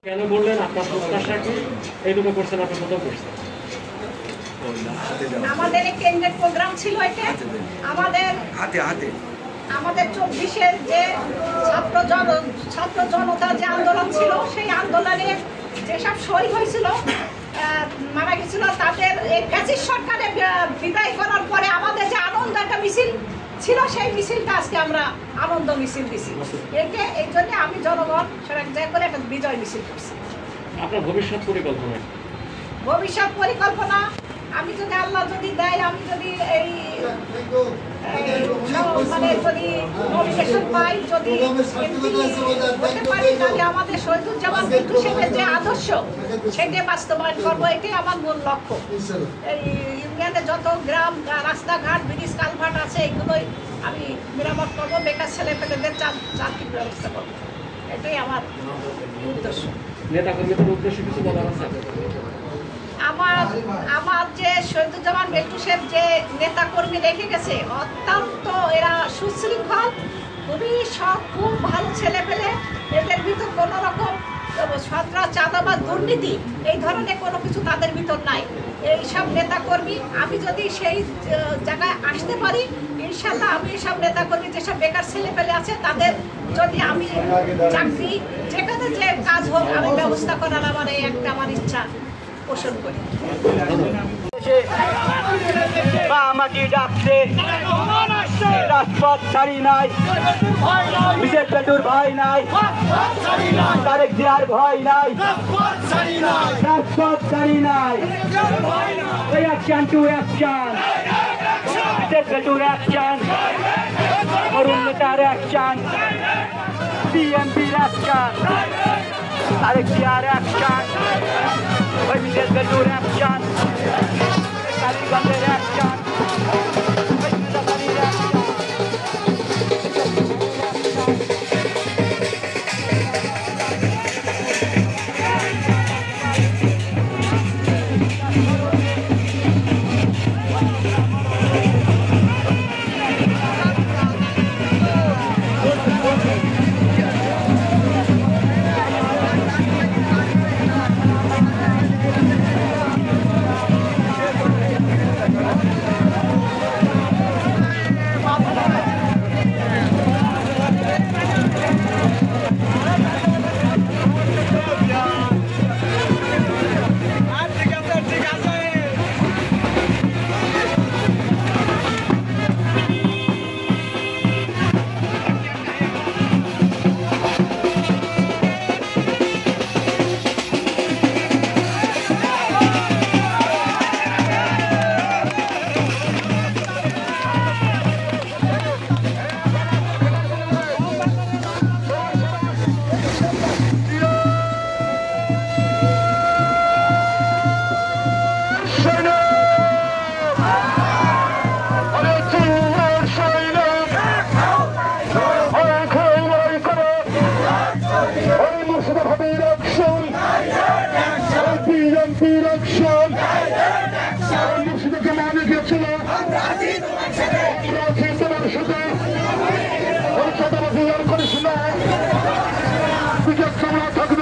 কেন বললেন আপনার প্রত্যাশা কি এইটুকু করছেন আপনি কত করছেন? আমাদের কেন্দ্রের প্রোগ্রাম ছিল এটা আমাদের আমাদের 24-এর যে ছাত্র জনতা যে আন্দোলন ছিল সেই আন্দোলনে যেসব শহীদ হয়েছিল মারা গেছিল তাদের এই ফ্যাসিস্ট সরকারের বিদায় করার পরে আমাদের যে আনন্দ একটা মিছিল ছিল সেই মিছিলটা আজকে আমরা আনন্দ মিছিল দিছি। এতে এই জন্য আমি জনগণ সড়ক জয় করে একটা বিজয় মিছিল করছি। আপনার ভবিষ্যৎ পরিকল্পনা আমি যদি আল্লাহ যদি দেয় আমি যদি এই মানে যদি নমিনেশন পাই যদি হতে পারি তাহলে আমাদের শহীদুজ্জামান বিল্টু সাহেবের যে আদর্শ সেটা বাস্তবায়ন করবো, এটাই আমার মূল লক্ষ্য। এই ইউনিয়নে যত গ্রাম রাস্তাঘাট ব্রিজ কালভার্ট আছে এগুলোই আমি মেরামত করবো, বেকার ছেলে পেলেদের চাকরির ব্যবস্থা করবো, এটাই আমার উদ্দেশ্য। নেতাকর্মীদের উদ্দেশ্যে কিছু বলার আছে? আমার যে শহীদুজ্জামান বিল্টু সাহেব যে নেতাকর্মী রেখে গেছে অত্যন্ত এরা সুশৃঙ্খল, খুবই সৎ, খুব ভালো ছেলে পেলে, এদের ভিতর কোনো রকম সন্ত্রাস চাঁদাবাজ দুর্নীতি এই ধরনের কোনো কিছু তাদের ভিতর নাই। এইসব নেতাকর্মী আমি যদি সেই জায়গায় আসতে পারি ইনশাল্লাহ আমি এইসব নেতাকর্মী যেসব বেকার ছেলে পেলে আছে তাদের যদি আমি চাকরি যেখানে যে কাজ হোক আমি ব্যবস্থা করার আমার এই একটা আমার ইচ্ছা পোষণ করি। আমাকে ডাকছে রাজপথ ছাড়ি নাই, বিশেষ পেটুর ভয় নাই, তারেক জিয়ার ভয় নাই, রাজপথ ছাড়ি নাই। অ্যাকশন টু অ্যাকশন, বিশেষ পেটুর অ্যাকশন, অরুণ নেতার অ্যাকশন, বিএনপির অ্যাকশন, তারেক জিয়ার অ্যাকশন, বিশেষ পেটুর অ্যাকশন, কালীগঞ্জের অ্যাকশন, Action! বিশেষ সংগ্রাম থাকবে।